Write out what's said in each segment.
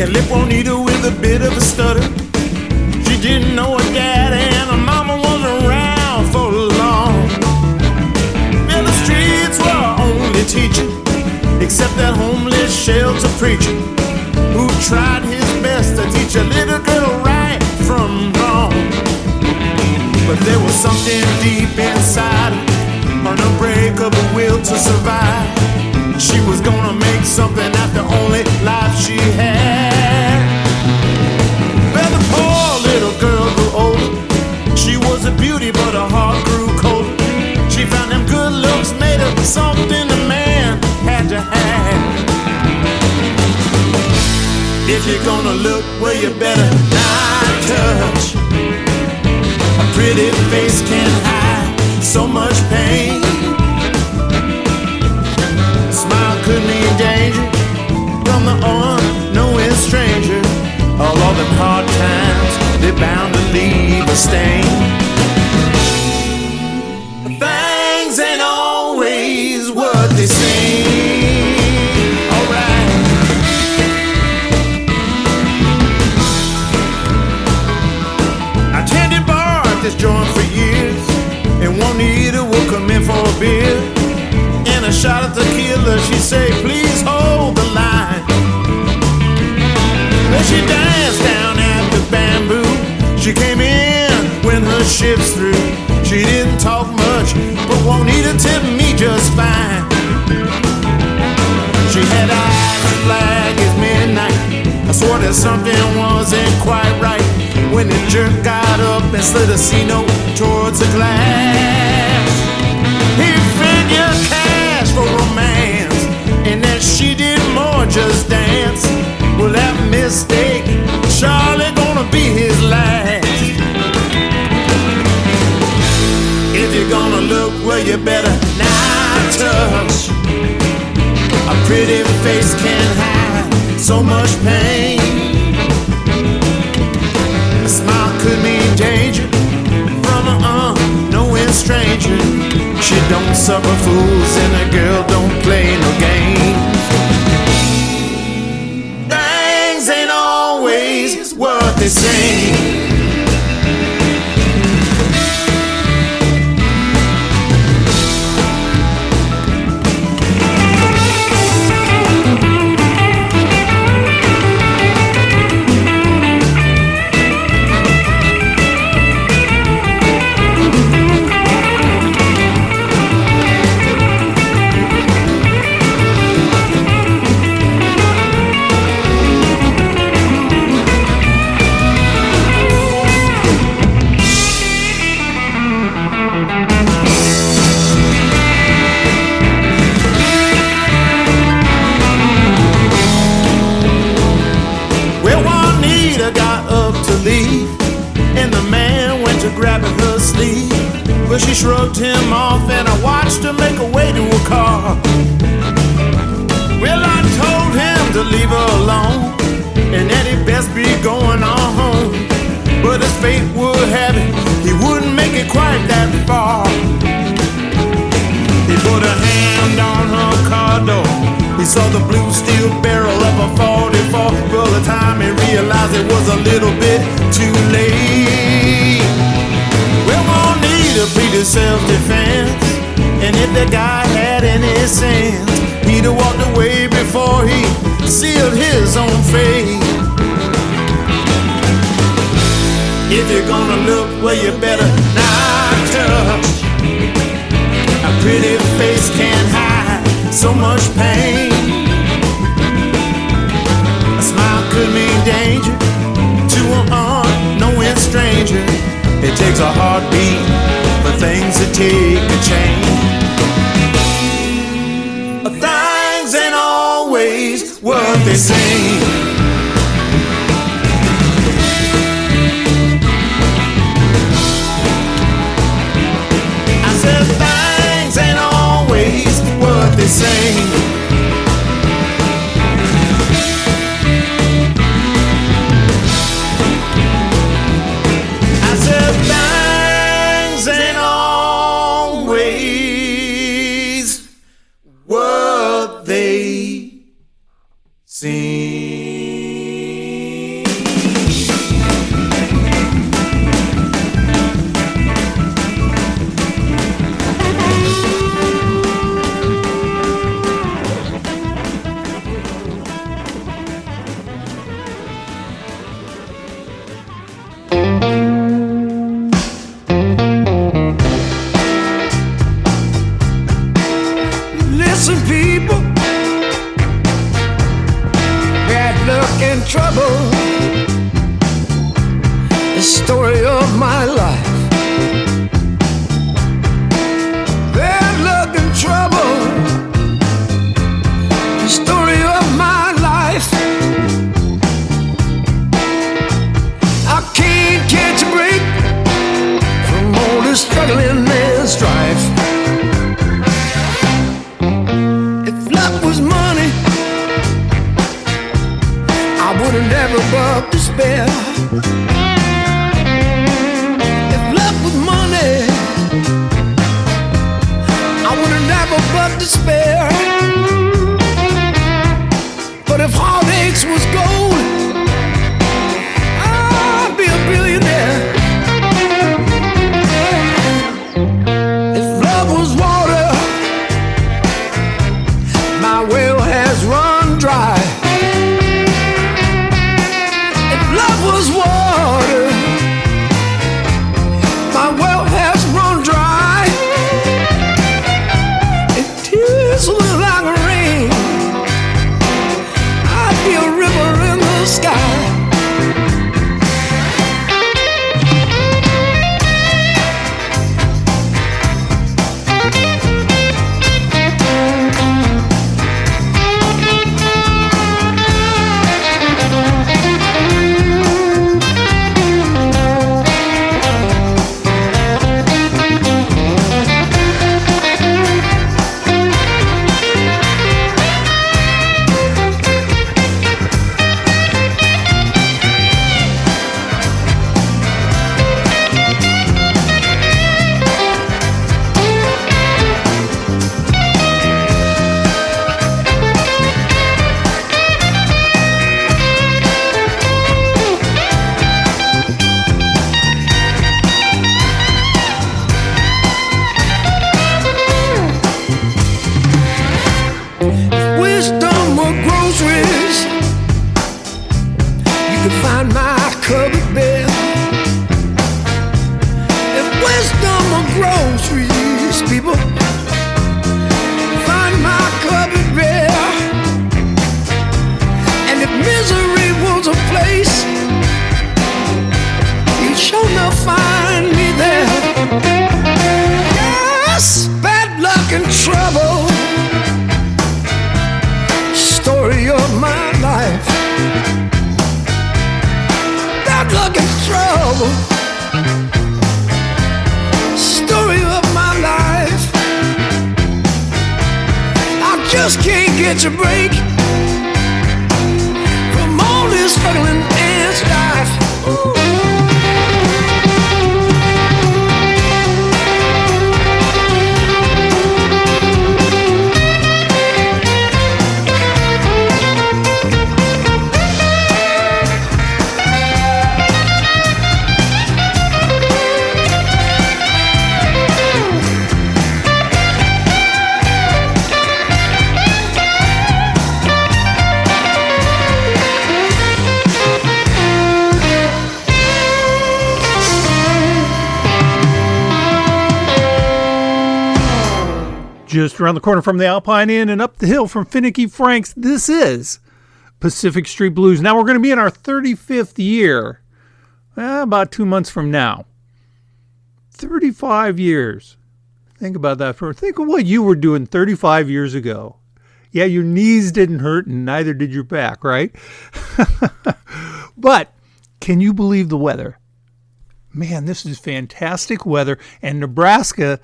can lip on either with a bit of a stutter. She didn't know her dad and her mama wasn't around for long. Well, the streets were her only teacher, except that homeless shelter preacher who tried his best to teach a little girl right from wrong. But there was something deep inside her, an unbreakable will to survive. She was gonna make something out the only life she had. Well, the poor little girl grew older. She was a beauty, but her heart grew colder. She found them good looks made of something a man had to have. If you're gonna look, well, you better not touch. A pretty face can hide so much pain. A smile could mean danger from the unknowing stranger. All of them hard times, they're bound to leave a stain. Things ain't always what they seem. Alright. I tended bar at this joint for years, and one eater would come in for a beer and a shot of tequila. She'd say, please hold the line. Well, she danced down at the Bamboo. She came in when her shift's through. She didn't talk much, but Juanita tipped me just fine. She had eyes as black as midnight. I swore that something wasn't quite right when the jerk got up and slid a C-note towards the glass. He figured cash for romance, and that she did more just dance. Well, that mistake, Charlie gonna be his last. If you're gonna look, well, you better not touch. A pretty face can hide so much pain. A smile could mean danger from an unknowing stranger. She don't suffer fools and a girl don't play no games. Things ain't always what they say. Well, she shrugged him off and I watched her make her way to a car. Well, I told him to leave her alone and that he'd best be going on home. But as fate would have it, he wouldn't make it quite that far. He put a hand on her car door. He saw the blue steel barrel of a 44. By the time he realized it was a little bit too late. Well, Juanita pleaded self-defense, and if the guy had any sense, he'd have walked away before he sealed his own fate. If you're gonna look, well, you better not touch. A pretty face can't hide so much pain. A smile could mean danger to an unknowing stranger. It takes a heartbeat for things to take a change. Things ain't always what they seem. I said things ain't always what they seem. See. the story of my life. Bad luck and trouble, the story of my life. I can't catch a break from all this struggling and strife. If luck was money, I wouldn't ever but despair. If luck was money, I wouldn't ever but despair. But if heartaches was gold, I'd be a billionaire. If love was water, my well has run dry. Was water, my well has run dry. If tears were like rain, I'd be a river in the sky. Just around the corner from the Alpine Inn and up the hill from Finicky Frank's, this is Pacific Street Blues. Now we're going to be in our 35th year, about 2 months from now. 35 years. Think about that think of what you were doing 35 years ago. Yeah, your knees didn't hurt and neither did your back, right? But can you believe the weather? Man, this is fantastic weather. And Nebraska,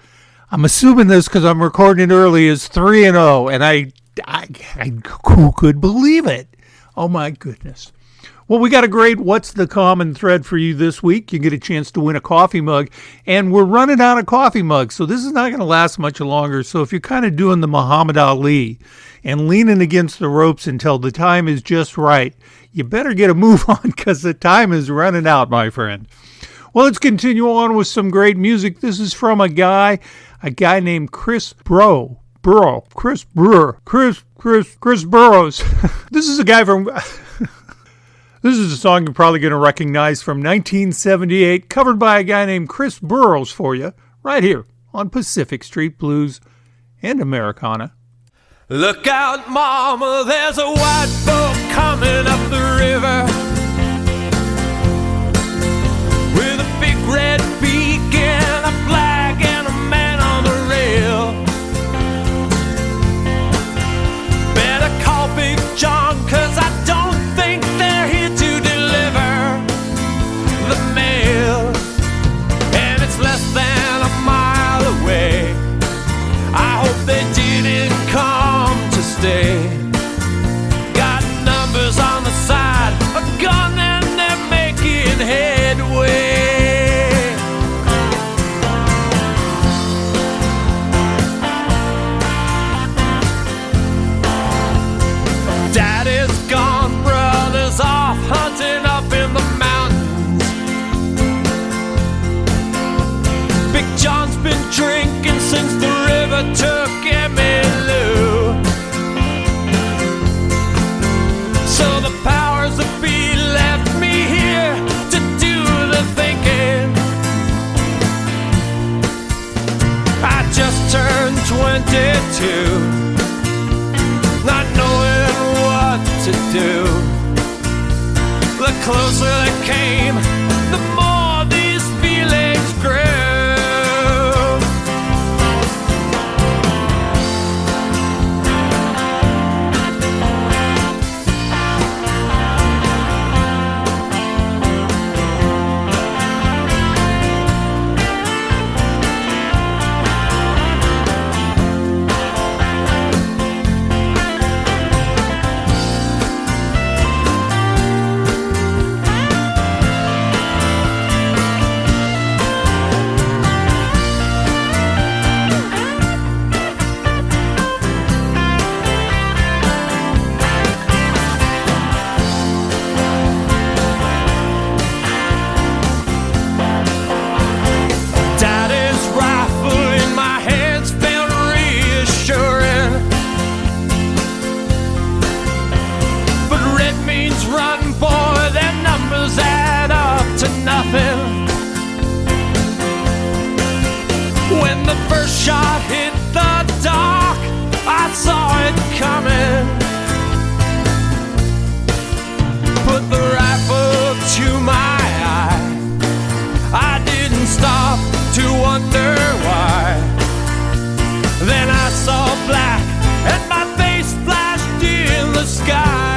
I'm assuming this because I'm recording it early, is 3-0, and I who could believe it? Oh my goodness. Well, we got a great What's the Common Thread for you this week. You get a chance to win a coffee mug, and we're running out of coffee mugs, so this is not going to last much longer. So if you're kind of doing the Muhammad Ali and leaning against the ropes until the time is just right, you better get a move on because the time is running out, my friend. Well, let's continue on with some great music. This is from a guy named Chris Burroughs. This is a guy from... This is a song you're probably going to recognize from 1978, covered by a guy named Chris Burroughs for you, right here on Pacific Street Blues and Americana. Look out, mama, there's a white boat coming up the river. closer they came, the more these feelings grew. When the first shot hit the dark, I saw it coming. Put the rifle to my eye. I didn't stop to wonder why. Then I saw black and my face flashed in the sky.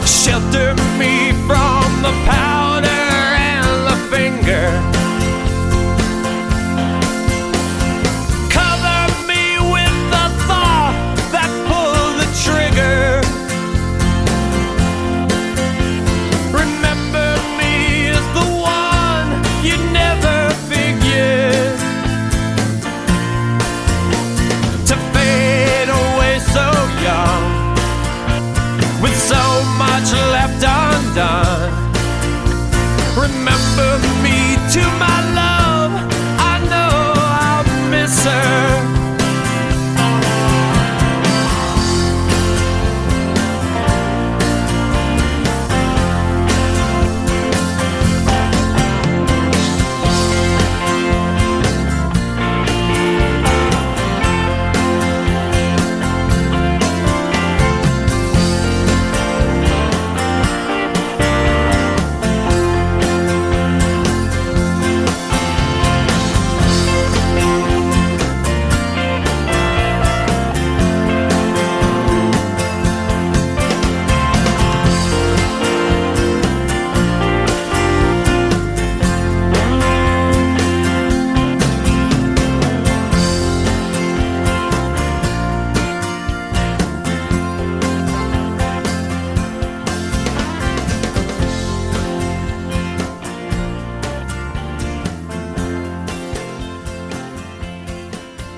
Shelter me from the powder and the finger. Cover me with the thought that pulled the trigger. Remember me as the one you never figured to fade away so young, with so much left undone. Remember me to my love, I know I'll miss her.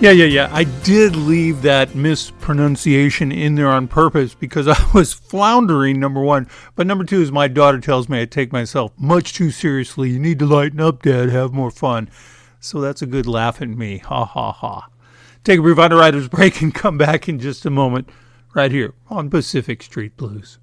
Yeah. I did leave that mispronunciation in there on purpose because I was floundering, number one. But number two is my daughter tells me I take myself much too seriously. You need to lighten up, Dad. Have more fun. So that's a good laugh at me. Ha, ha, ha. Take a brief Underwriters break and come back in just a moment right here on Pacific Street Blues.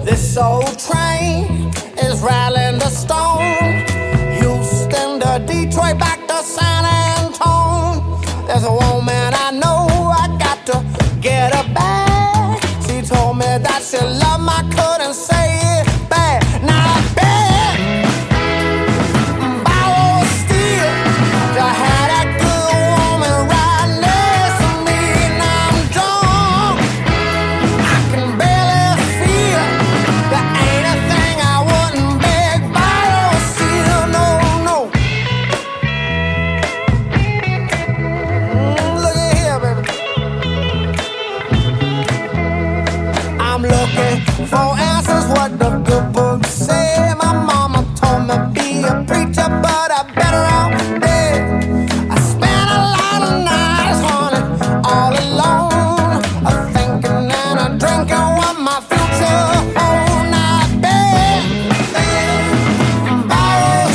This old train is rattling the stone. Houston to Detroit, back to San Antone. There's a woman I know, I got to get her back. She told me that she loved me, I couldn't say it back. Now I bet borrow steel to have that good woman right next to me. Now I'm drunk, I can barely feel. There ain't a thing I wouldn't beg, borrow steel, no. Look at here, baby. I'm looking for answers, what the good book say. My mama told me be a preacher, but I better out dead. I spent a lot of nights, honey, all alone, thinking and a drinking what my future hold. Now I bet borrow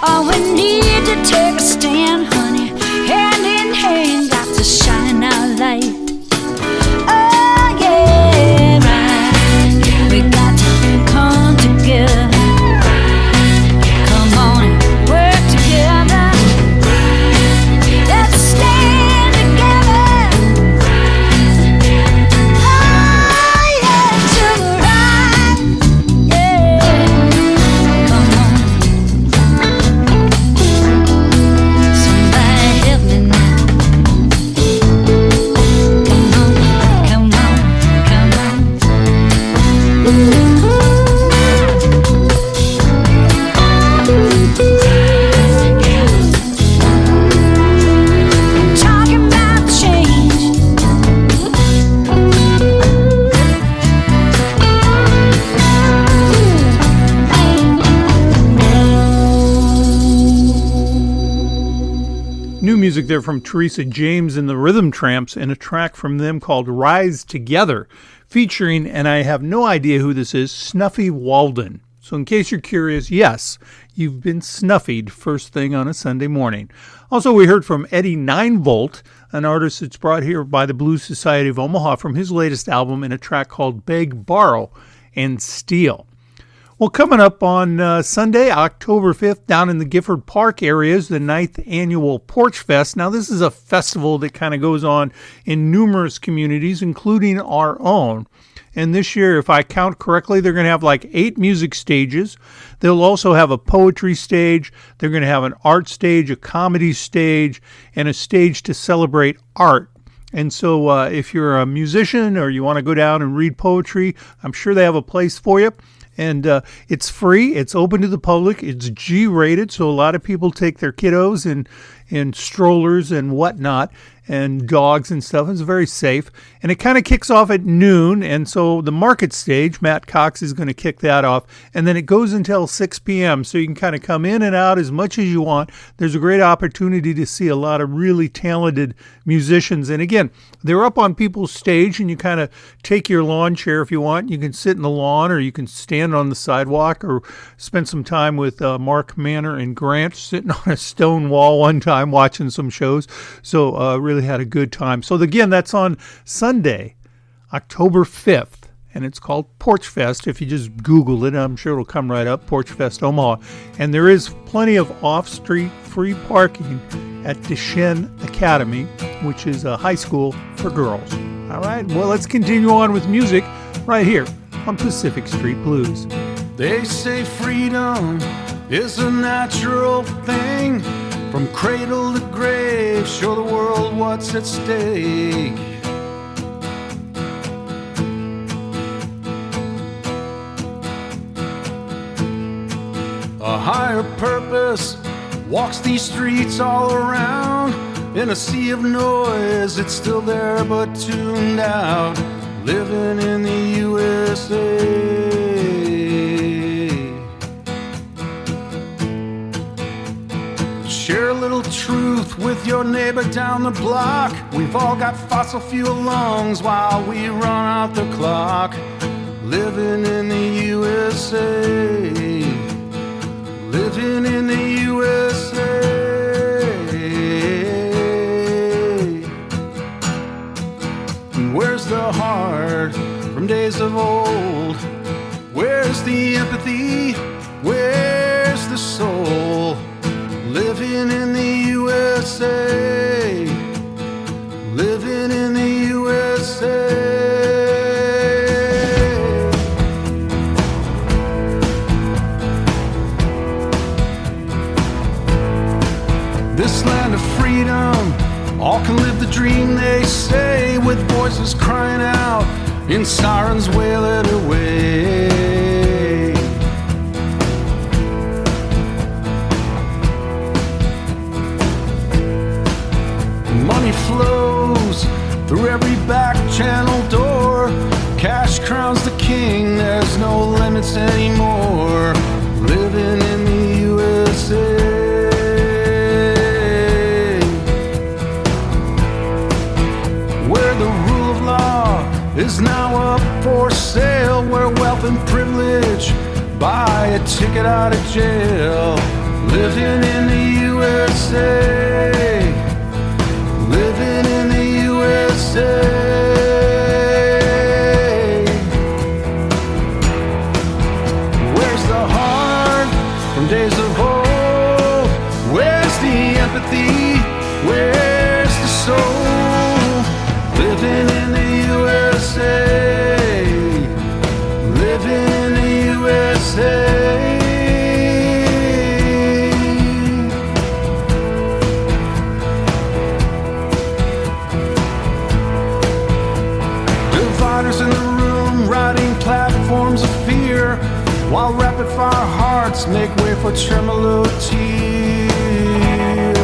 Oh, we need to take a stand, honey. Hand in hand, got to shine our light. Oh, yeah, right. We got to come together. Come on and work together. Let's stand together. Oh, yeah, to the right. Yeah, come on. Somebody help me now. Come on, come on, come on. Talking about change. New music there from Teresa James and the Rhythm Tramps, and a track from them called Rise Together, featuring, and I have no idea who this is, Snuffy Walden. So in case you're curious, yes, you've been snuffied first thing on a Sunday morning. Also, we heard from Eddie 9-Volt, an artist that's brought here by the Blues Society of Omaha, from his latest album in a track called Beg, Borrow, and Steal. Well, coming up on Sunday, October 5th, down in the Gifford Park area is the 9th annual Porch Fest. Now, this is a festival that kind of goes on in numerous communities, including our own. And this year, if I count correctly, they're going to have like 8 music stages. They'll also have a poetry stage. They're going to have an art stage, a comedy stage, and a stage to celebrate art. And so if you're a musician or you want to go down and read poetry, I'm sure they have a place for you. And it's free. It's open to the public. It's G-rated, so a lot of people take their kiddos and strollers and whatnot and dogs and stuff. It's very safe. And it kind of kicks off at noon. And so the market stage, Matt Cox is going to kick that off. And then it goes until 6 p.m. So you can kind of come in and out as much as you want. There's a great opportunity to see a lot of really talented musicians. And again, they're up on people's stage, and you kind of take your lawn chair if you want. You can sit in the lawn, or you can stand on the sidewalk, or spend some time with Mark Manor and Grant sitting on a stone wall one time watching some shows. So really had a good time. So again, that's on Sunday, October 5th, and it's called Porch Fest. If you just Google it, I'm sure it'll come right up, Porch Fest Omaha. And there is plenty of off-street free parking at Deshen Academy, which is a high school for girls. All right, well, let's continue on with music right here on Pacific Street Blues. They say freedom is a natural thing. From cradle to grave, show the world what's at stake. A higher purpose walks these streets all around. In a sea of noise, it's still there but tuned out. Living in the USA. Share a little truth with your neighbor down the block. We've all got fossil fuel lungs while we run out the clock. Living in the USA. Living in the USA. And where's the heart from days of old? Where's the empathy? Where's the soul? Living in the USA. Living in the USA. This land of freedom, all can live the dream they say, with voices crying out and sirens wail it away. Money flows through every back channel door. Cash crowns the king, there's no limits anymore. Living in the USA. Where the rule of law is now up for sale, where wealth and privilege buy a ticket out of jail. living in the USA, living in the USA. Where's the heart from days of old? Where's the empathy? Where's the soul? Living in the USA, living in the USA. In the room, riding platforms of fear, while rapid-fire hearts make way for tremolo tears.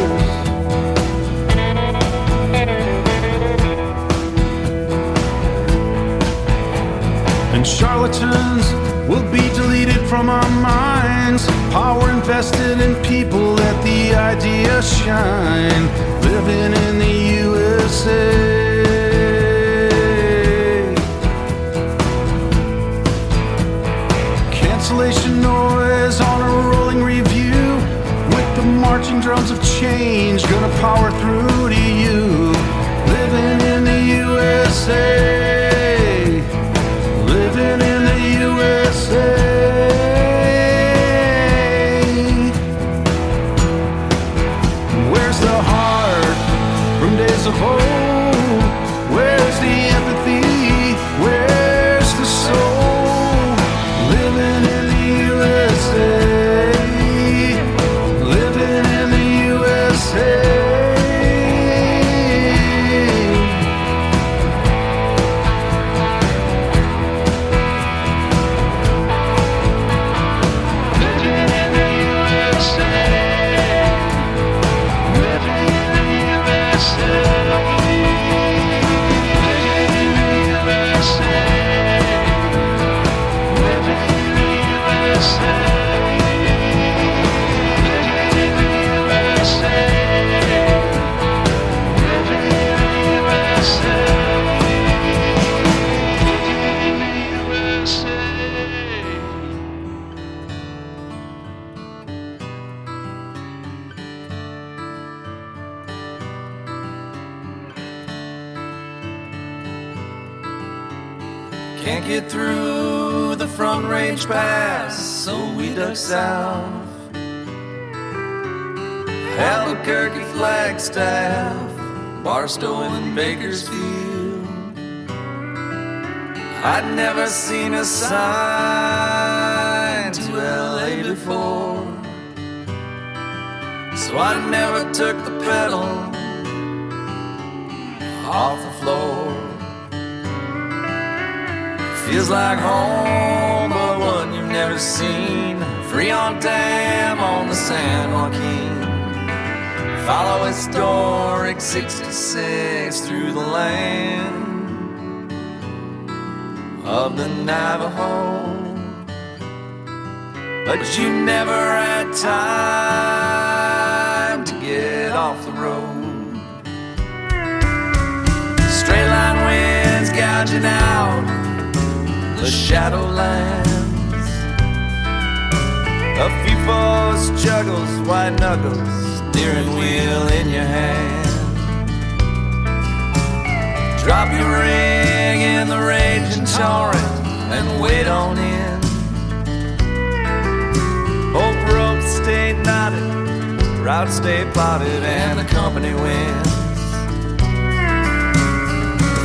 And charlatans will be deleted from our minds. Power invested in people, let the idea shine. Living in the USA. Cancellation noise on a rolling review, with the marching drums of change gonna power through to you. Living in the USA, living in the USA. Where's the heart from days of old? Where's the empathy? Where's the soul? Living in the USA, living in the USA. Living in the USA, living in the USA, living in the USA. Can't get through the Front Range Pass, so we duck south. Albuquerque, Flagstaff, Barstow and Bakersfield. I'd never seen a sign to LA before, so I never took the pedal off the floor. Feels like home, but one you've never seen. Friant Dam on the San Joaquin. Follow historic 66 through the land of the Navajo. But you never had time to get off the road. Straight line winds gouging out the shadowlands. A few foes juggles, white knuckles, steering wheel in your hand. Drop your ring in the raging torrent and wait on in. Both ropes stay knotted, route stay plotted, and the company wins.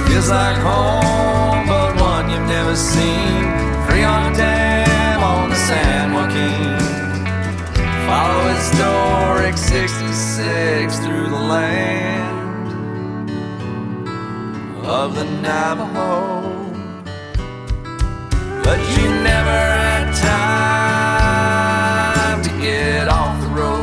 Feels like home, but one you've never seen. Friant Dam on the San Joaquin. Follow historic 66 through the land of the Navajo. But you never had time to get off the road.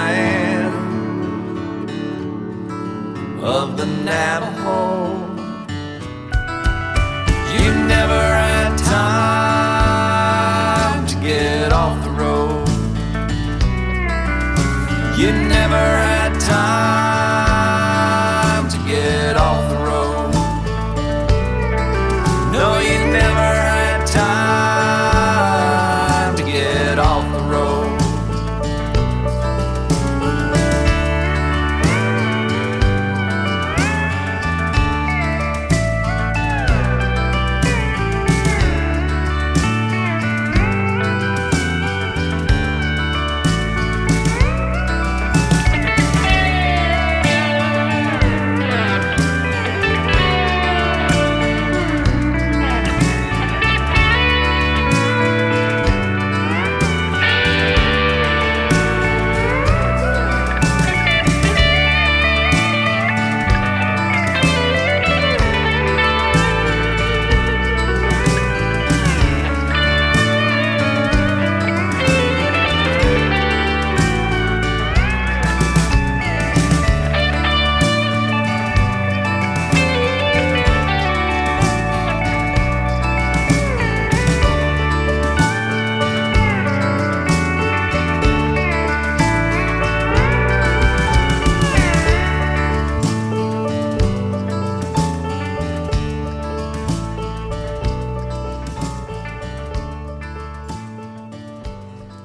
land of the Navajo. You never had time to get off the road. You never had time to get off the road. No, you never had time to get off the road.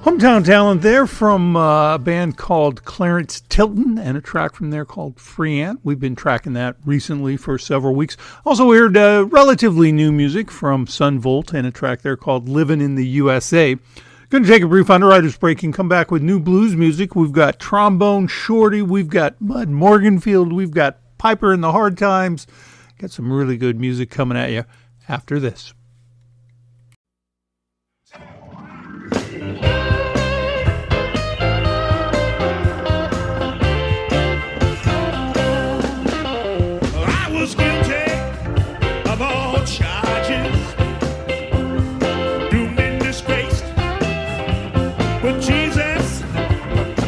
Hometown talent there from a band called Clarence, Tilton, and a track from there called Friant. We've been tracking that recently for several weeks. Also heard relatively new music from Sunvolt and a track there called Livin' in the USA. Going to take a brief underwriter's break and come back with new blues music. We've got Trombone, Shorty, we've got Mud Morganfield, we've got Piper in the Hardtimes. Got some really good music coming at you after this.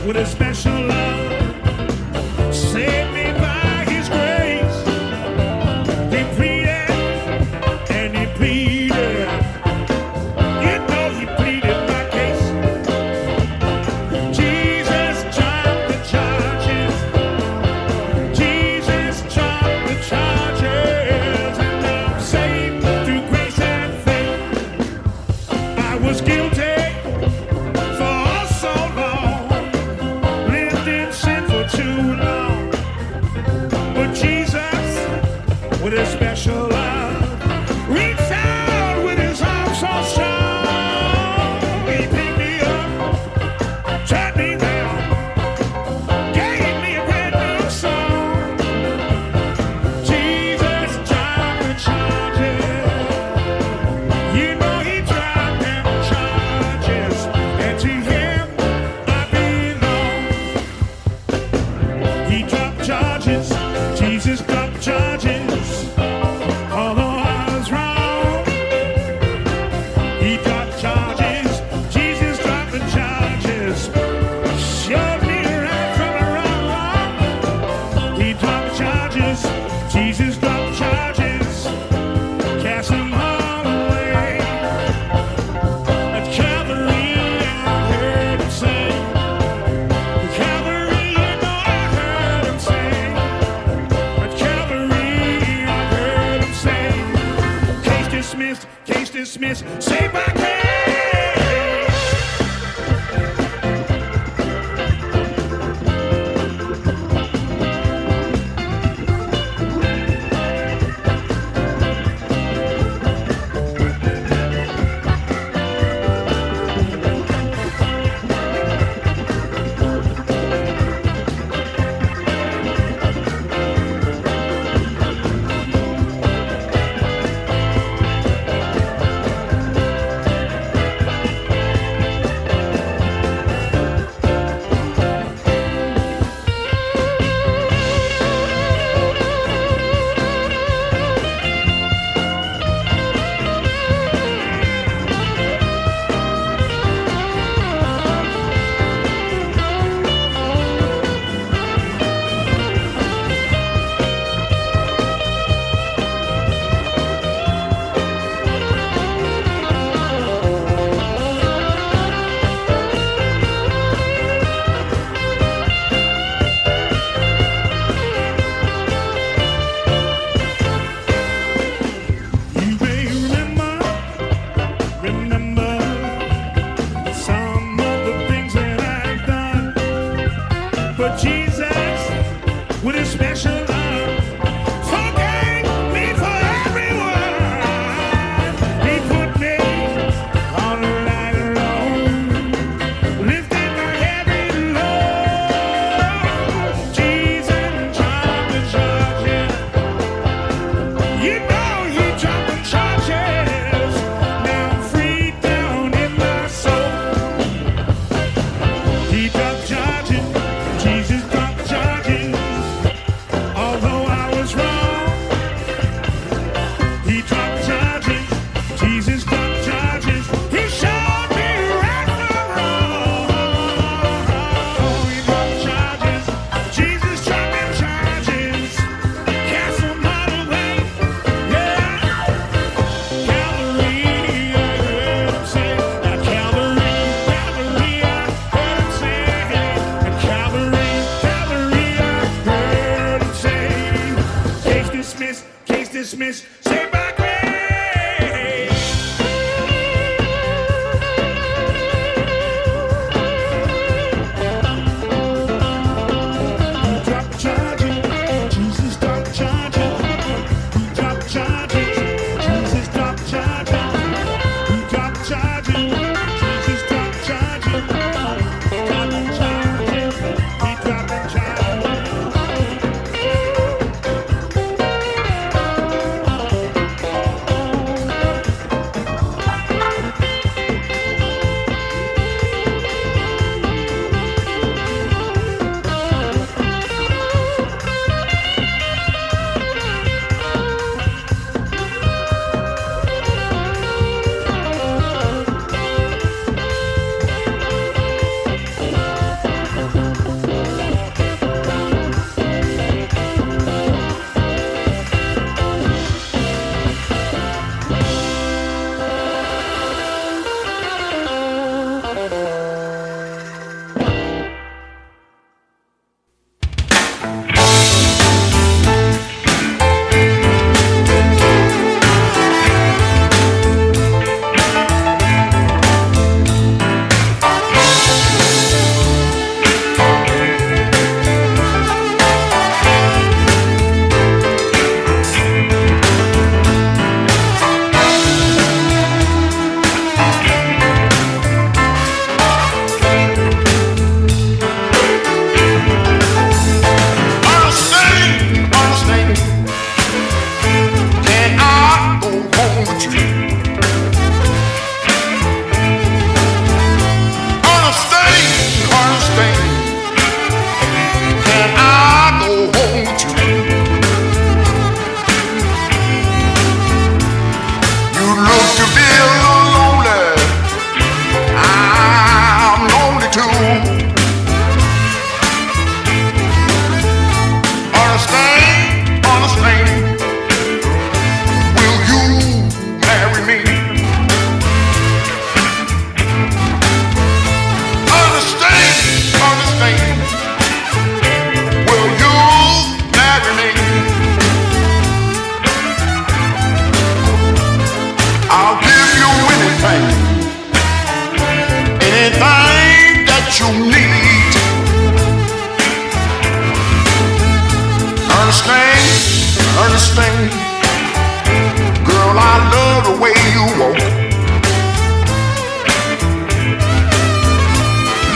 With a special love, saved me by his grace. He pleaded and he pleaded. You know he pleaded my case. Jesus dropped the charges. Jesus dropped the charges. And I'm saved through grace and faith. I was guilty. With a special love, reached out with his arms so strong. He picked me up, turned me down, gave me a brand new song. Jesus dropped the charges. You know he dropped them charges, and to him I belong. He dropped charges. Jesus dropped charges. Jesus with his special love. Forgave me for everyone. He put me on the right road, lifted my heavy load. Jesus dropped the charges. You know he dropped the charges. Now I'm free down in my soul. He dropped charges. Jesus dropped charges. Although I was wrong, he dropped charges. Jesus dropped charges. He showed me right from wrong. He dropped charges. Jesus dropped them charges. Castle model way, yeah. Calvary, I heard him say. Now Calvary, Calvary, I heard him say. Calvary, Calvary, I heard him say. Case dismissed, case dismissed. Say by grace. He dropped charges. Jesus dropped charges. He dropped charges. Jesus dropped charges. He dropped charges. Jesus dropped charges. Dropped charges. He dropped charges. Ernestine, girl, I love the way you walk.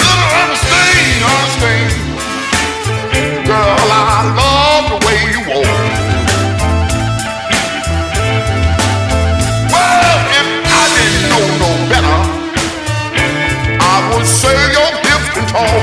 Little Ernestine, girl, I love the way you walk. Well, if I didn't know no better, I would say you're gift and tall.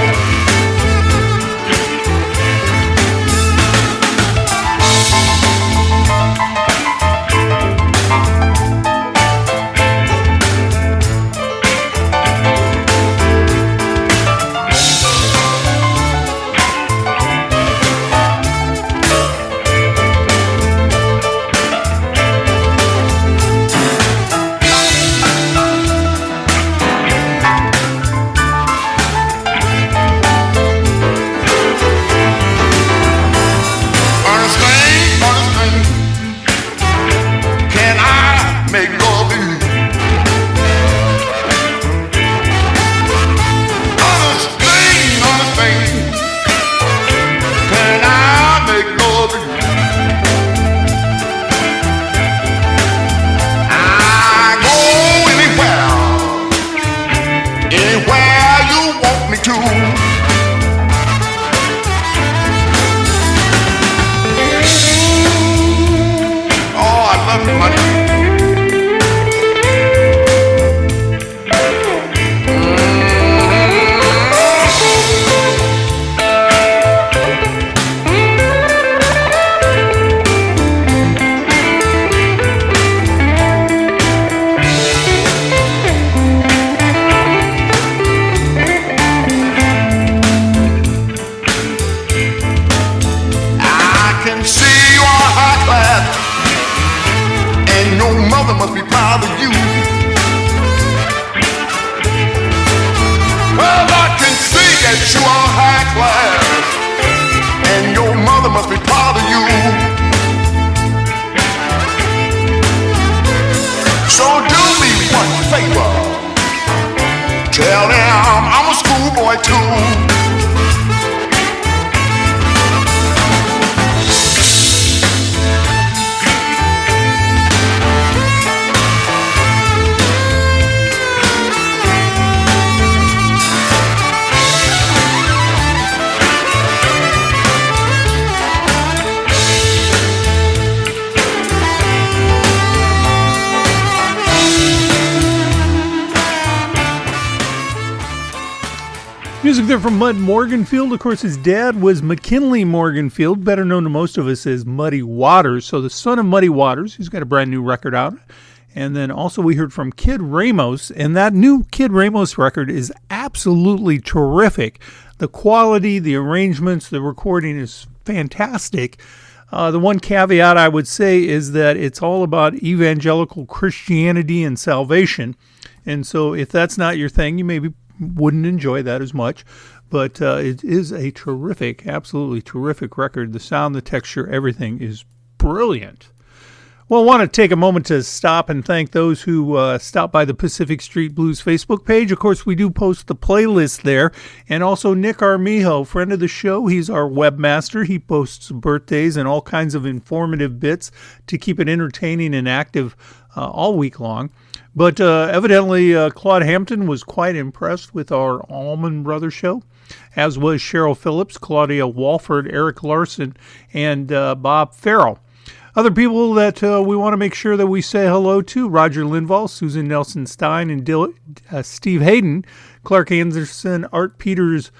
Music there from Mud Morganfield. Of course, his dad was McKinley Morganfield, better known to most of us as Muddy Waters. So the son of Muddy Waters, he's got a brand new record out. And then also we heard from Kid Ramos, and that new Kid Ramos record is absolutely terrific. The quality, the arrangements, the recording is fantastic. The one caveat I would say is that it's all about evangelical Christianity and salvation. And so if that's not your thing, you maybe wouldn't enjoy that as much. But it is a terrific, absolutely terrific record. The sound, the texture, everything is brilliant. Well, I want to take a moment to stop and thank those who stopped by the Pacific Street Blues Facebook page. Of course, we do post the playlist there. And also Nick Armijo, friend of the show. He's our webmaster. He posts birthdays and all kinds of informative bits to keep it entertaining and active all week long. But evidently, Claude Hampton was quite impressed with our Allman Brothers show, as was Cheryl Phillips, Claudia Walford, Eric Larson, and Bob Farrell. Other people that we want to make sure that we say hello to: Roger Linval, Susan Nelson Stein, and Steve Hayden, Clark Anderson, Art Peters.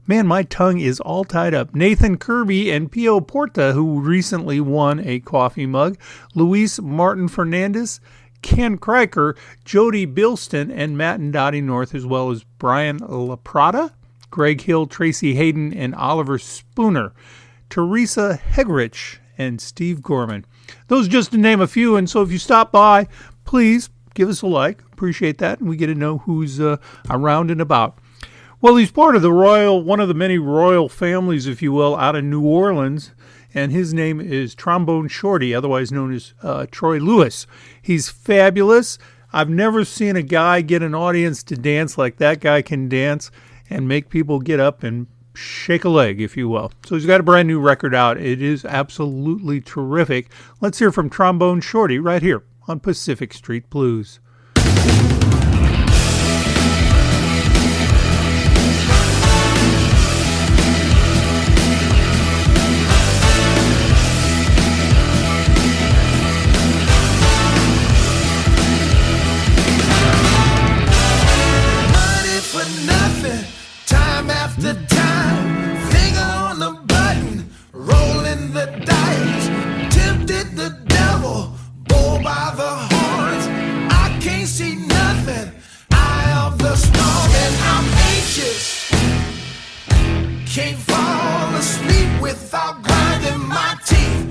Man, my tongue is all tied up. Nathan Kirby and Pio Porta, who recently won a coffee mug. Luis Martin Fernandez, Ken Kriker, Jody Bilston, and Matt and Dottie North, as well as Brian LaPrada, Greg Hill, Tracy Hayden, and Oliver Spooner. Teresa Hegrich, and Steve Gorman. Those just to name a few, and so if you stop by, please give us a like. Appreciate that, and we get to know who's around and about. Well, he's part of the one of the many royal families, if you will, out of New Orleans, and his name is Trombone Shorty, otherwise known as Troy Lewis. He's fabulous. I've never seen a guy get an audience to dance like that guy can dance and make people get up and shake a leg, if you will. So he's got a brand new record out. It is absolutely terrific. Let's hear from Trombone Shorty right here on Pacific Street Blues. Money for nothing, time after time, finger on the button, rolling the dice, tempted the devil, bull by the horns. I can't see nothing, eye of the storm, and I'm anxious. Can't fall asleep without grinding my teeth.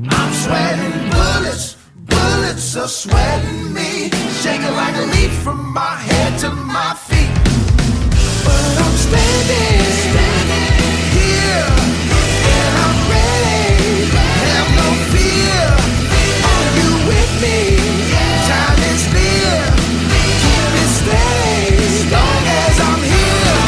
I'm sweating bullets, bullets are sweating me, shaking like a leaf from my head to my feet. But I'm standing here, and I'm ready, have no fear. Are you with me? Time is near, keep it steady, as long as I'm here.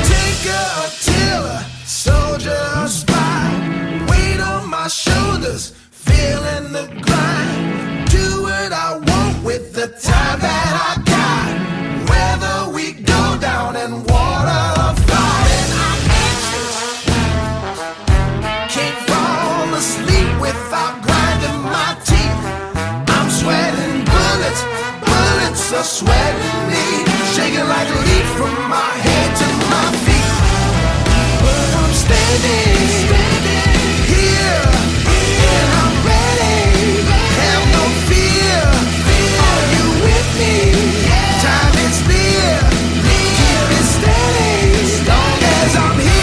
Tinker, a tiller, soldier, a spy, weight on my shoulders, feeling the grind. Do what I want with the time that I got. Whether we go down in water or fire, and I'm anxious. Can't fall asleep without grinding my teeth. I'm sweating bullets, bullets are sweating me, shaking like a leaf from my head to my feet. But I'm standing here, and I'm ready, have no fear. Are you with me? Time is near, keep it steady, as long as I'm here.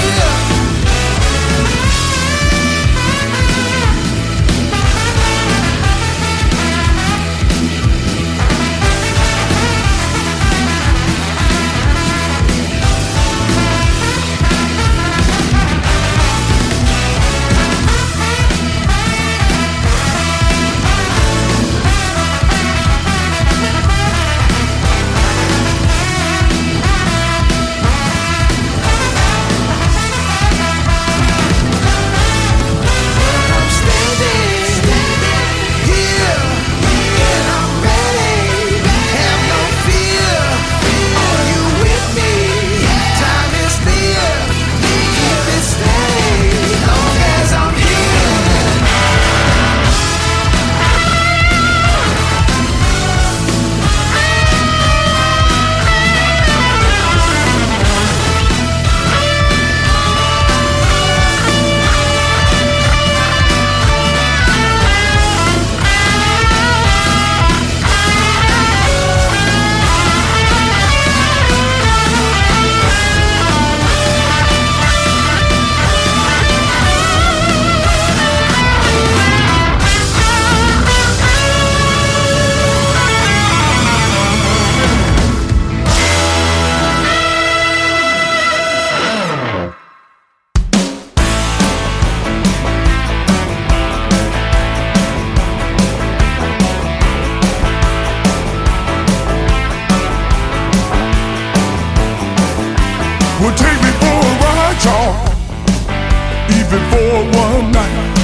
for one night.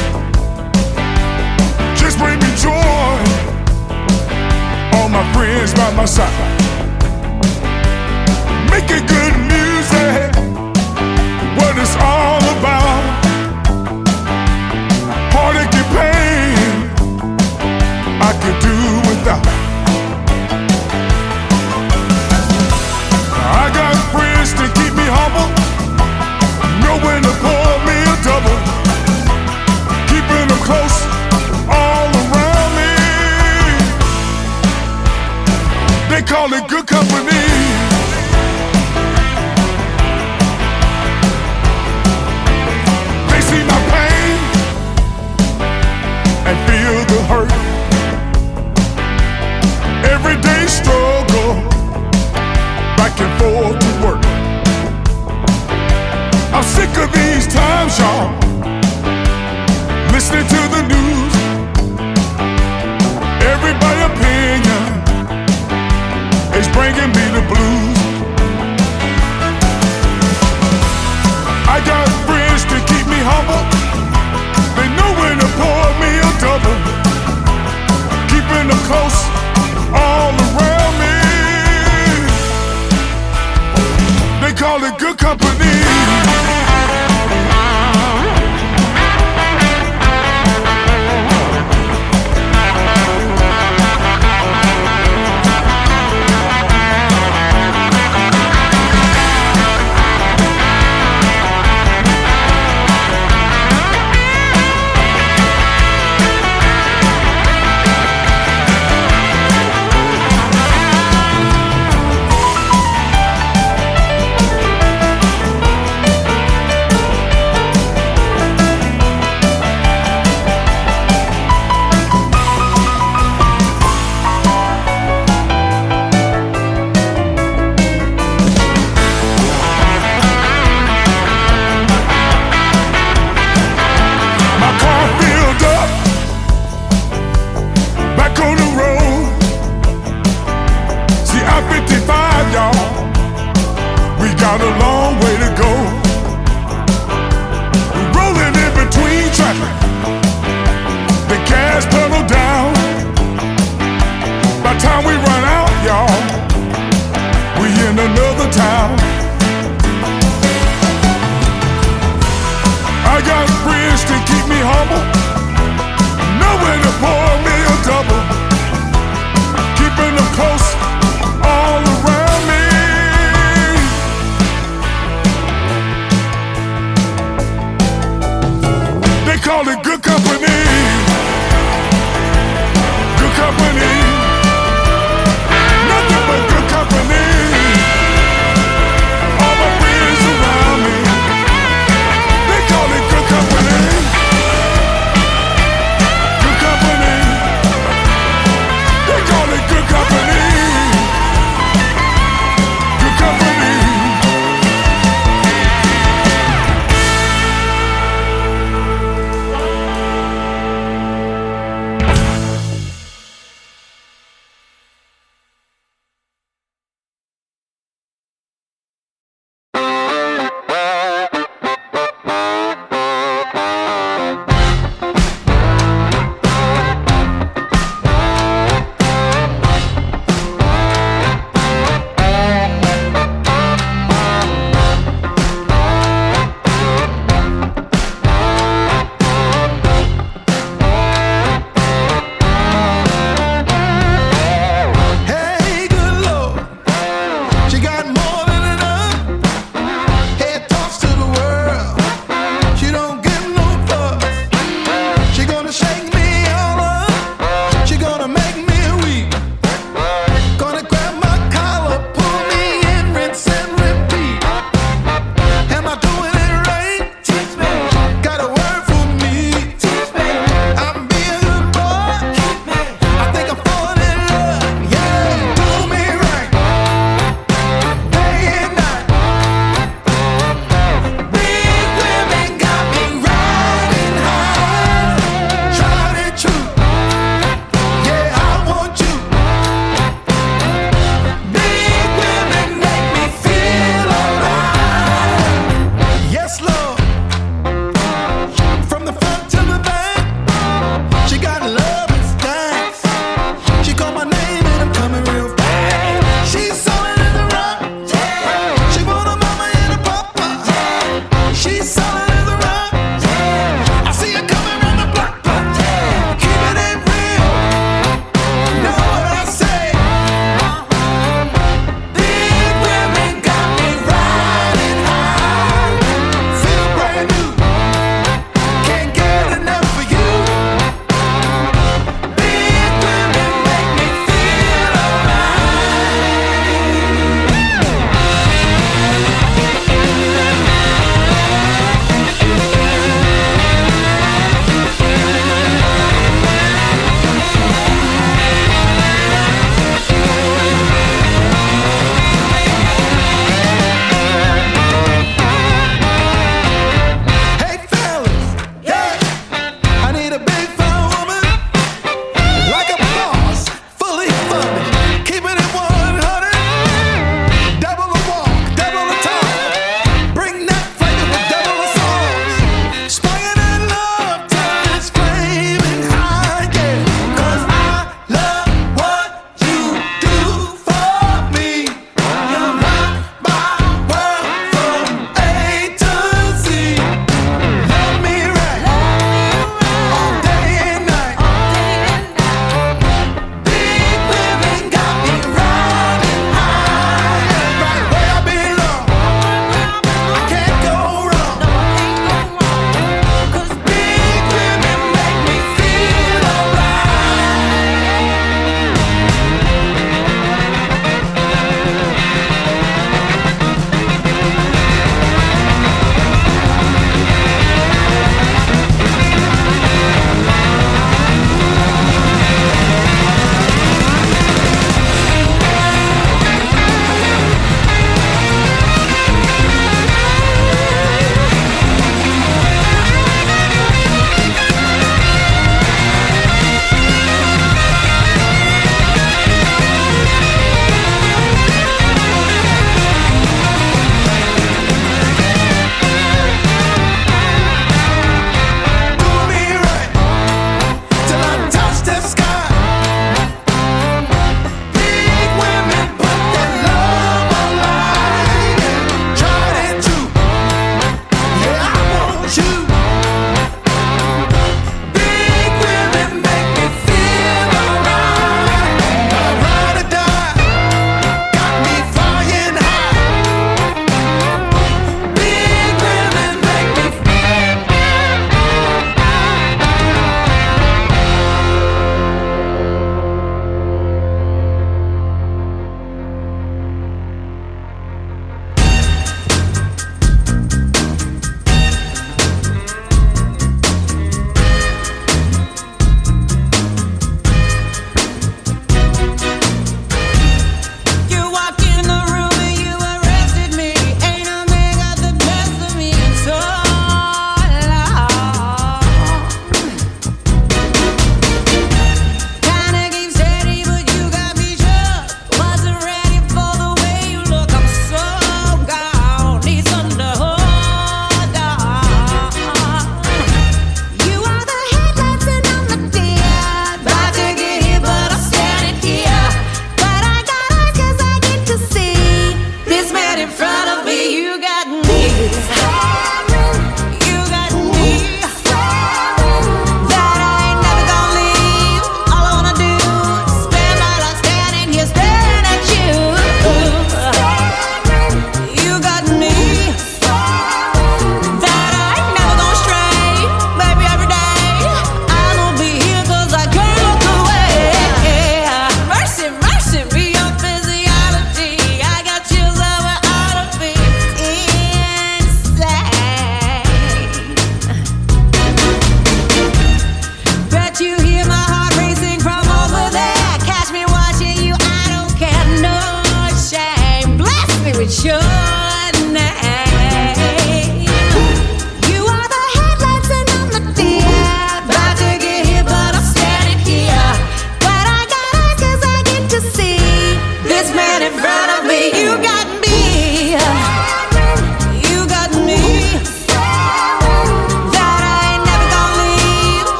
Just bring me joy, all my friends by my side. Making good music, what it's all about. Heartache and pain, I could do without. I got friends to keep me humble, know when to pour me a double, keeping them close all around me. They call it good company. They see my pain and feel the hurt. Everyday struggle, back and forth to work. I'm sick of these times, y'all, listening to the news. Everybody's opinion is bringing me the blues. I got friends to keep me humble. They know when to pour me a double, keeping them close all around me. They call it good company. Got a long way to go. We're rolling in between traffic, the gas pedal down. By the time we run out, y'all, we in another town. I got friends to keep me humble, knowing to pour me a double, keeping them close all around me. They call it good company. Good company. Nothing but good company. All my friends around me. They call it good company. Good company. They call it good company. Good company.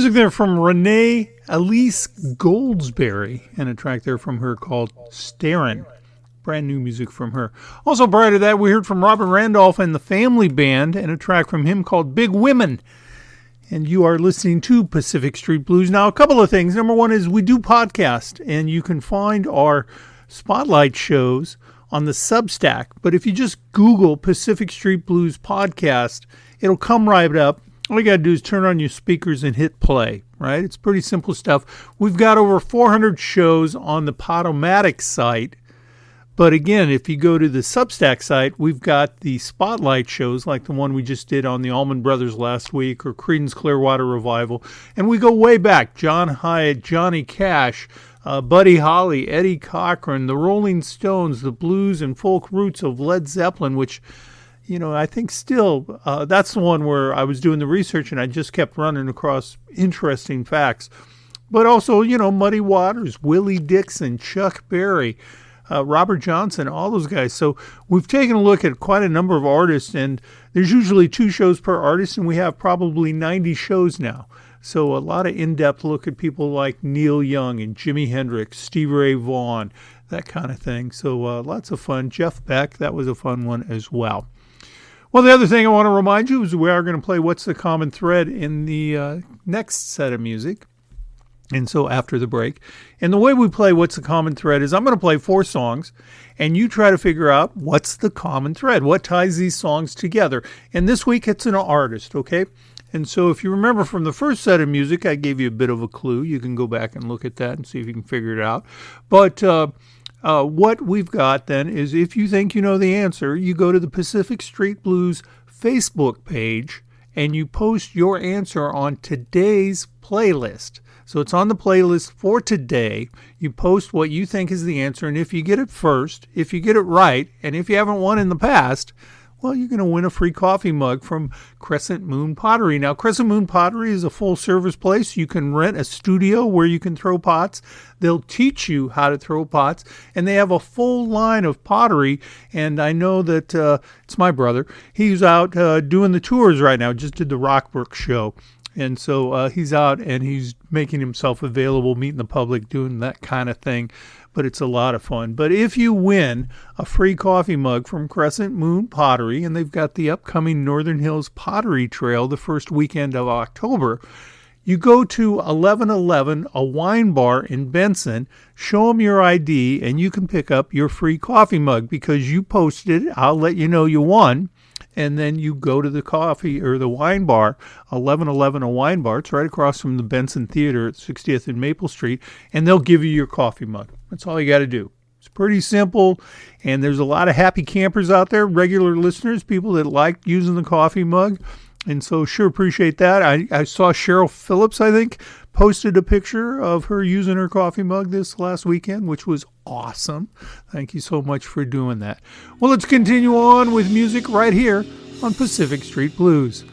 music there from Renee Elis Goldsberry, and a track there from her called Starin'. Brand new music from her. Also prior to that, we heard from Robert Randolph and the Family Band, and a track from him called Big Women. And you are listening to Pacific Street Blues. Now, a couple of things. Number one is we do podcast, and you can find our spotlight shows on the Substack. But if you just Google Pacific Street Blues podcast, it'll come right up. All you got to do is turn on your speakers and hit play, right? It's pretty simple stuff. We've got over 400 shows on the Podomatic site. But again, if you go to the Substack site, we've got the spotlight shows like the one we just did on the Allman Brothers last week, or Creedence Clearwater Revival. And we go way back. John Hyatt, Johnny Cash, Buddy Holly, Eddie Cochran, the Rolling Stones, the blues and folk roots of Led Zeppelin, which, you know, I think still, that's the one where I was doing the research and I just kept running across interesting facts. But also, you know, Muddy Waters, Willie Dixon, Chuck Berry, Robert Johnson, all those guys. So we've taken a look at quite a number of artists, and there's usually 2 shows per artist, and we have probably 90 shows now. So a lot of in-depth look at people like Neil Young and Jimi Hendrix, Stevie Ray Vaughan, that kind of thing. So lots of fun. Jeff Beck, that was a fun one as well. Well, the other thing I want to remind you is we are going to play What's the Common Thread in the next set of music. And so after the break. And the way we play What's the Common Thread is I'm going to play 4 songs, and you try to figure out what's the common thread, what ties these songs together. And this week it's an artist, okay? And so if you remember from the first set of music, I gave you a bit of a clue. You can go back and look at that and see if you can figure it out. But what we've got then is, if you think you know the answer, you go to the Pacific Street Blues Facebook page and you post your answer on today's playlist. So it's on the playlist for today. You post what you think is the answer, and if you get it first, if you get it right, and if you haven't won in the past, well, you're going to win a free coffee mug from Crescent Moon Pottery. Now, Crescent Moon Pottery is a full-service place. You can rent a studio where you can throw pots. They'll teach you how to throw pots, and they have a full line of pottery. And I know that it's my brother. He's out doing the tours right now. Just did the Rockbrook show. And so he's out and he's making himself available, meeting the public, doing that kind of thing. But it's a lot of fun. But if you win a free coffee mug from Crescent Moon Pottery, and they've got the upcoming Northern Hills Pottery Trail the first weekend of October, you go to 1111, a wine bar in Benson, show them your ID, and you can pick up your free coffee mug because you posted it. I'll let you know you won. And then you go to the coffee or the wine bar, 1111 a wine bar. It's right across from the Benson Theater at 60th and Maple Street, and they'll give you your coffee mug. That's all you got to do. It's pretty simple, and there's a lot of happy campers out there, regular listeners, people that like using the coffee mug, and so sure appreciate that. I saw Cheryl Phillips, I think, posted a picture of her using her coffee mug this last weekend, which was awesome. Thank you so much for doing that. Well, let's continue on with music right here on Pacific Street Blues.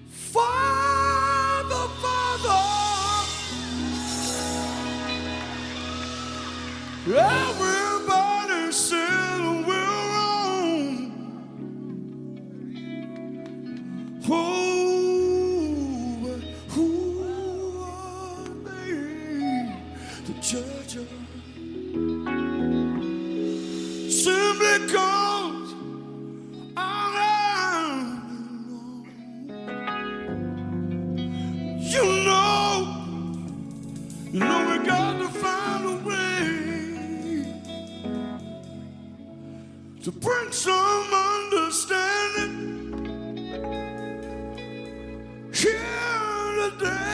Father, Father, everybody said we're wrong. Who are they to judge us? Simply cause I'm you know we got to find a way to bring some understanding here today.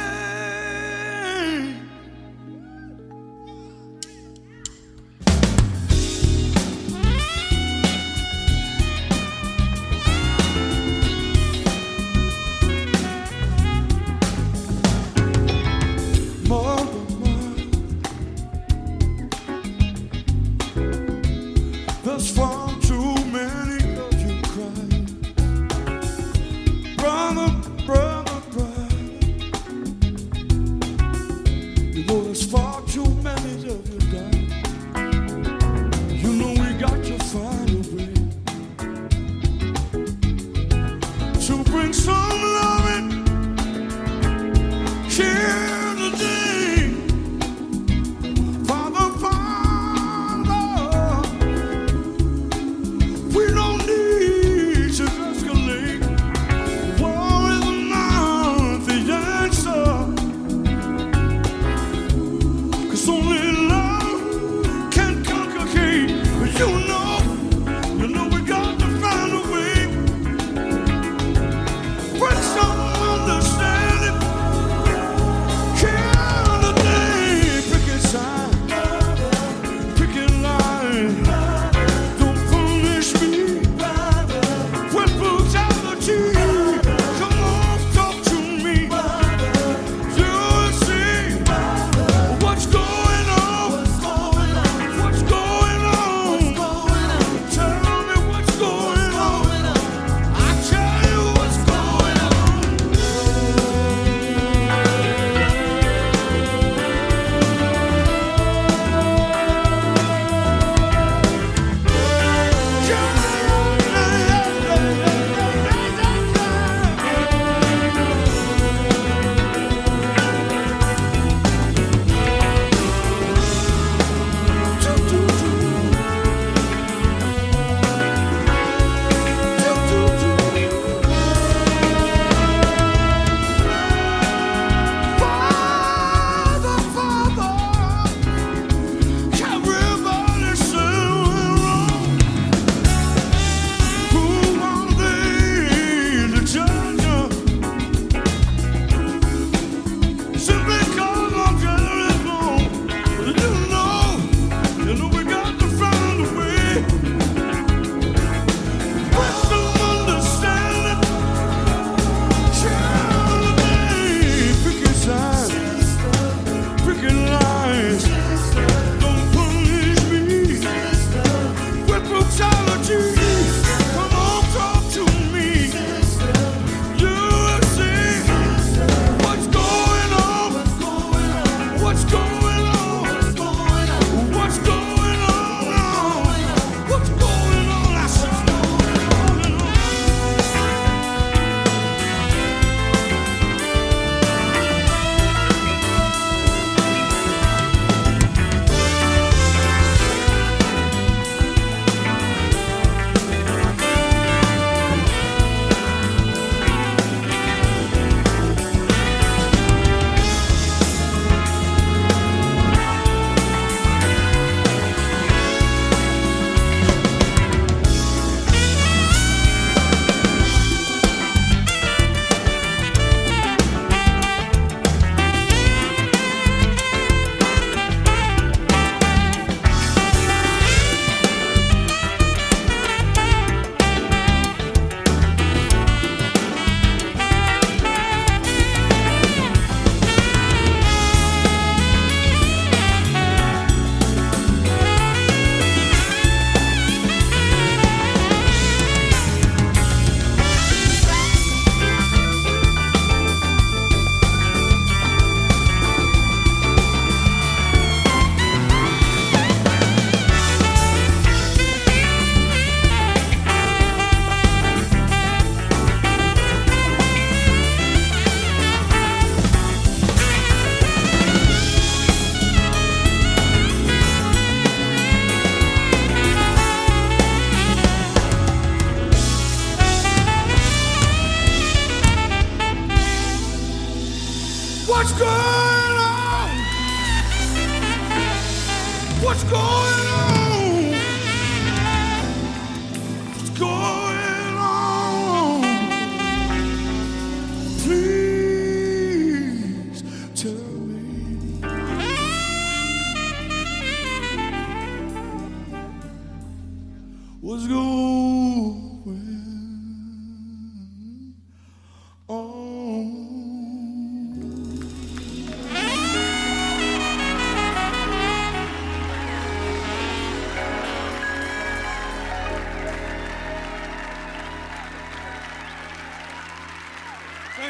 There's far too many of you cry.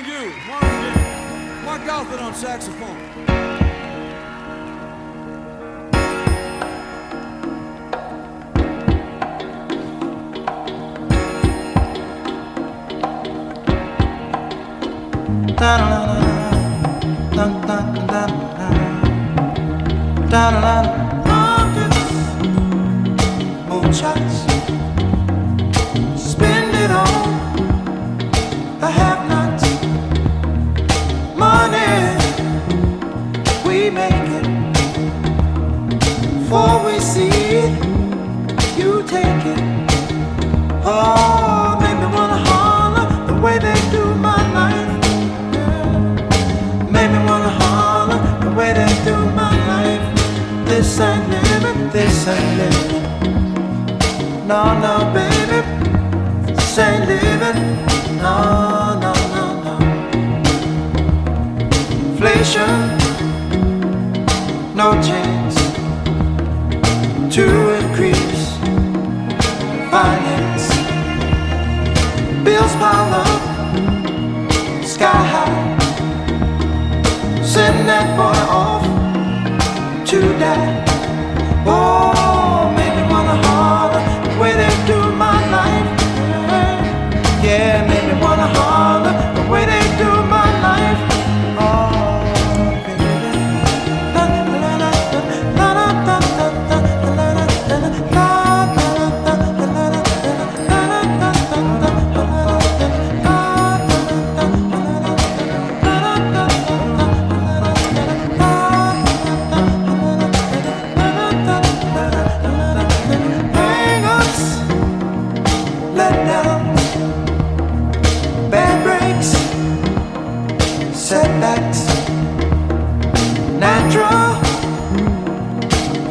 you, Morganfield. Mark Alfred on saxophone. Moonshots, spend it on the have-nots. Money, we make it. Before we see it, you take it. Oh, make me wanna holler the way they do my life. Make me wanna holler the way they do my life. This ain't living, this ain't living. No, no, baby, this ain't living. No, no, no, no. Inflation, no chance to increase finance. Bills pile up, sky high. Send that boy off to die. Oh, make me wanna holler the way they do my life. Yeah, make me wanna holler the way they do my life. Oh, baby. La la la la la la la la la la la. Setbacks, natural.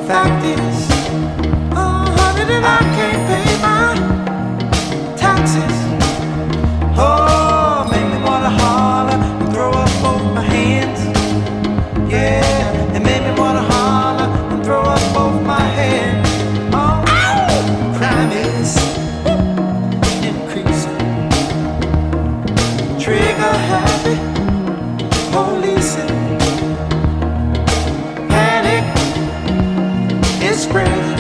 Fact is, oh honey, that I can't pay my taxes. Oh, make me wanna holler and throw up both my hands. Yeah, it made me wanna holler and throw up both my hands. Oh, crime is increasing. Trigger happy. Policing, panic is spreading.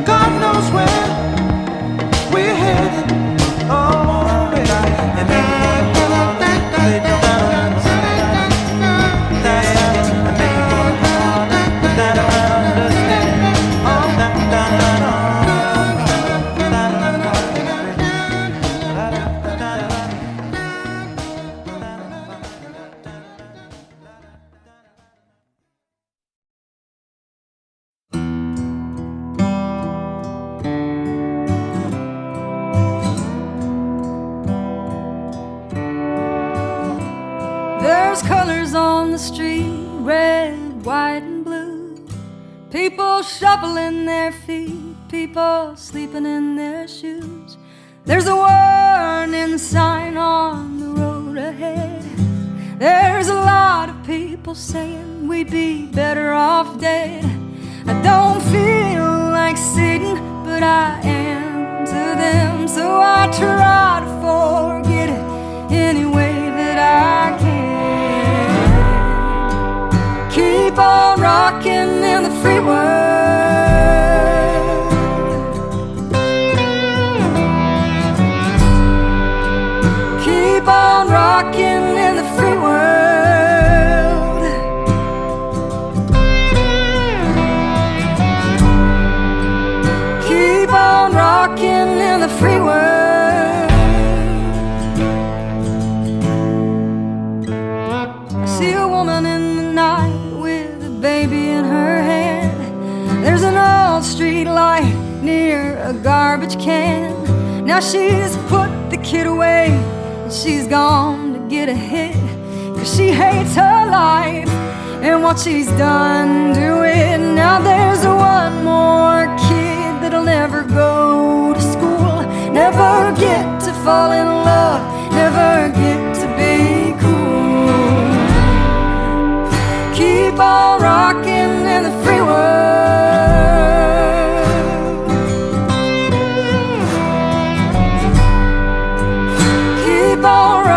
God knows where we're headed. Oh, and people shuffling their feet, people sleeping in their shoes. There's a warning sign on the road ahead. There's a lot of people saying we'd be better off dead. I don't feel like sitting, but I am to them, so I try to forget it any way that I can. Keep on rocking in the free world. Keep on rocking in the free world. Keep on rocking in the free world. I see a woman in the night with a baby in her hand. There's an old street light near a garbage can. Now she's put the kid away and she's gone to get a hit, 'cause she hates her life and what she's done to it. Now there's one more kid that'll never go to school, never get to fall in love, never get to be cool. Keep on rocking in the free world. Keep on rocking.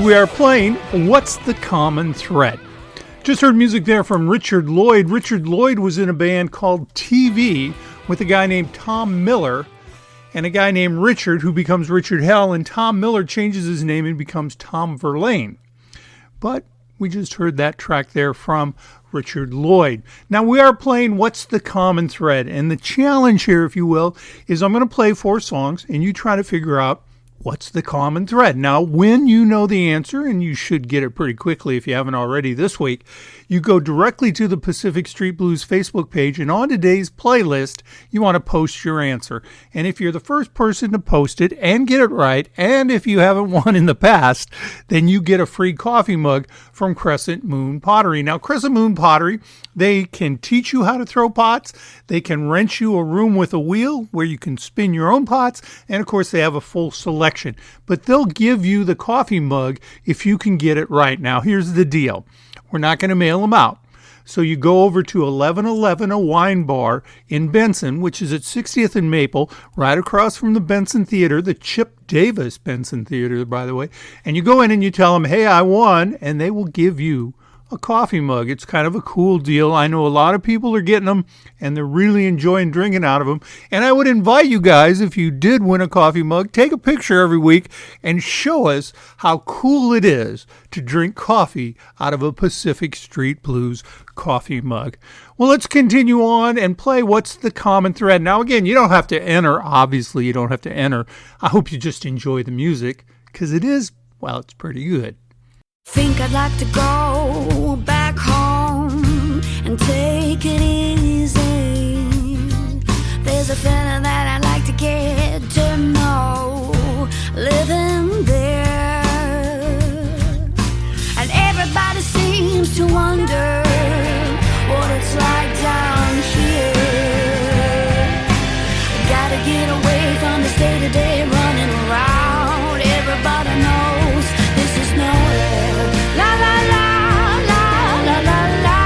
we are playing What's the Common Thread? Just heard music there from Richard Lloyd. Richard Lloyd was in a band called TV with a guy named Tom Miller and a guy named Richard who becomes Richard Hell, and Tom Miller changes his name and becomes Tom Verlaine. But we just heard that track there from Richard Lloyd. Now we are playing What's the Common Thread? And the challenge here, if you will, is I'm going to play 4 songs and you try to figure out what's the common thread. Now, when you know the answer, and you should get it pretty quickly if you haven't already this week, you go directly to the Pacific Street Blues Facebook page, and on today's playlist, you want to post your answer. And if you're the first person to post it and get it right, and if you haven't won in the past, then you get a free coffee mug from Crescent Moon Pottery. Now, Crescent Moon Pottery, they can teach you how to throw pots. They can rent you a room with a wheel where you can spin your own pots. And of course, they have a full selection. But they'll give you the coffee mug if you can get it right. Now, here's the deal. We're not going to mail them out. So you go over to 1111, a wine bar in Benson, which is at 60th and Maple, right across from the Benson Theater, the Chip Davis Benson Theater, by the way. And you go in and you tell them, hey, I won, and they will give you a coffee mug. It's kind of a cool deal. I know a lot of people are getting them, and they're really enjoying drinking out of them. And I would invite you guys, if you did win a coffee mug, take a picture every week and show us how cool it is to drink coffee out of a Pacific Street Blues coffee mug. Well, let's continue on and play What's the Common Thread. Now, again, you don't have to enter. Obviously, you don't have to enter. I hope you just enjoy the music, because it is, well, it's pretty good. Think I'd like to go back home and take it easy. There's a feeling that I'd like to get to know, living there. And everybody seems to wonder what it's like down here. Gotta get away from this day-to-day running around. Everybody knows this is nowhere. La la la la la la la.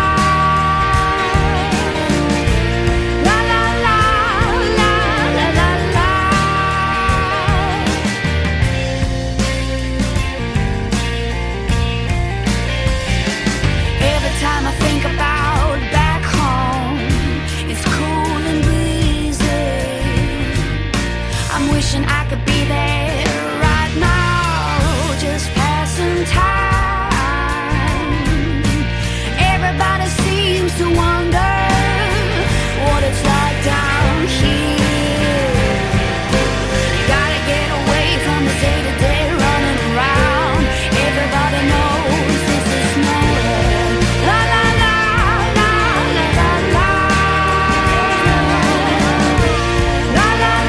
La la la la la la la. Every time I think about back home, it's cool and breezy. I'm wishing I could be there right now, just passing time. Everybody seems to wonder what it's like down here. You gotta get away from the day-to-day running around. Everybody knows this is nowhere. La la la la la la la. La la la la la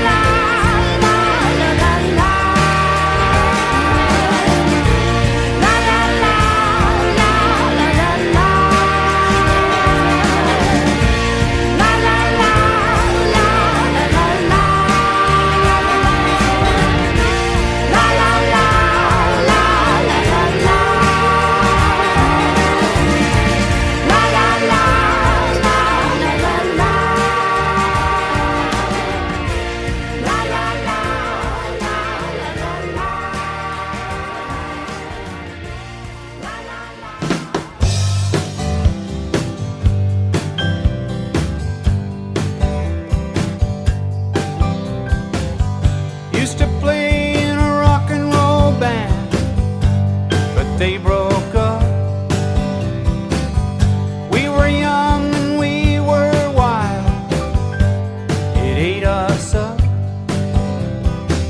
la la. La la la la la la la. La la la la la la la. La la la la la la la. La la la la la la la. La la la la la la la. Used to play in a rock and roll band, but they broke up. We were young and we were wild. It ate us up.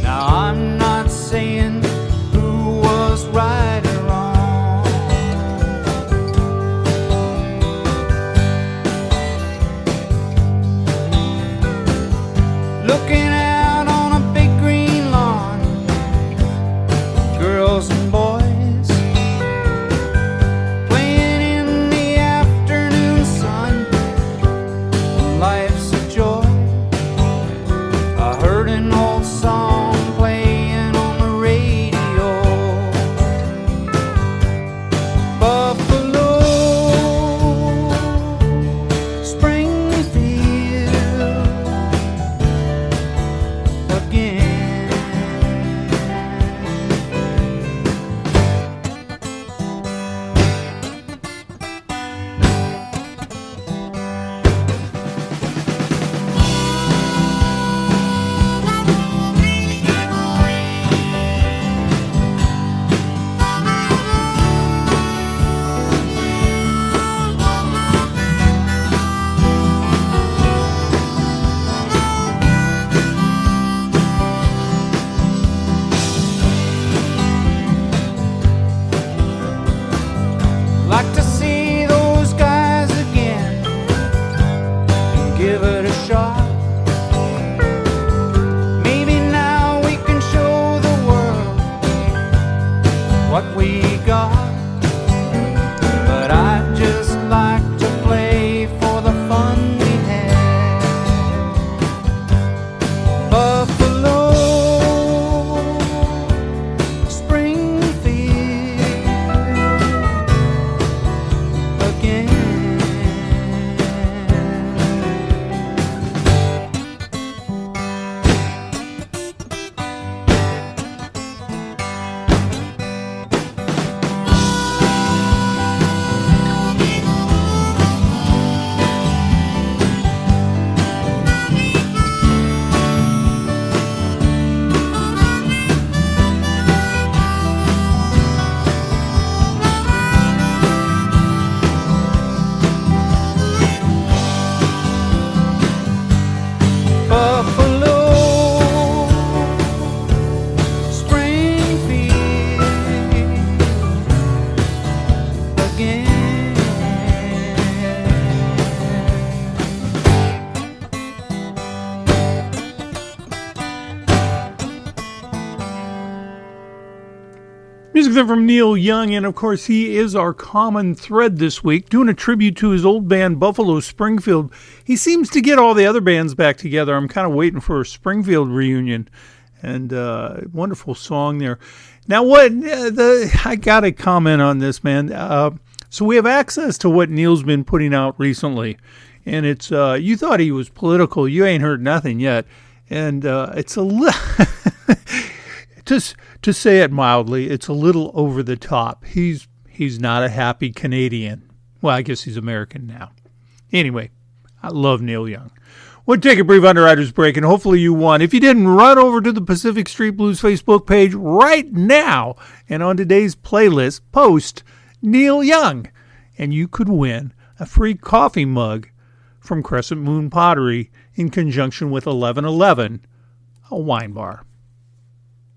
Now I'm not saying who was right or wrong. Looking out on a big green lawn, girls and boys playing in the afternoon sun. Life's a joy. I heard an old song playing on the radio. Buffalo, Springfield, Music then from Neil Young, and of course he is our common thread this week, doing a tribute to his old band Buffalo Springfield. He seems to get all the other bands back together. I'm kind of waiting for a Springfield reunion, and wonderful song there. Now I got to comment on this, man. So we have access to what Neil's been putting out recently, and it's you thought he was political. You ain't heard nothing yet, and it's a little... To say it mildly, it's a little over the top. He's not a happy Canadian. Well, I guess he's American now. Anyway, I love Neil Young. We'll take a brief Underwriters break, and hopefully you won. If you didn't, run over to the Pacific Street Blues Facebook page right now, and on today's playlist, post Neil Young, and you could win a free coffee mug from Crescent Moon Pottery in conjunction with 1111, a wine bar.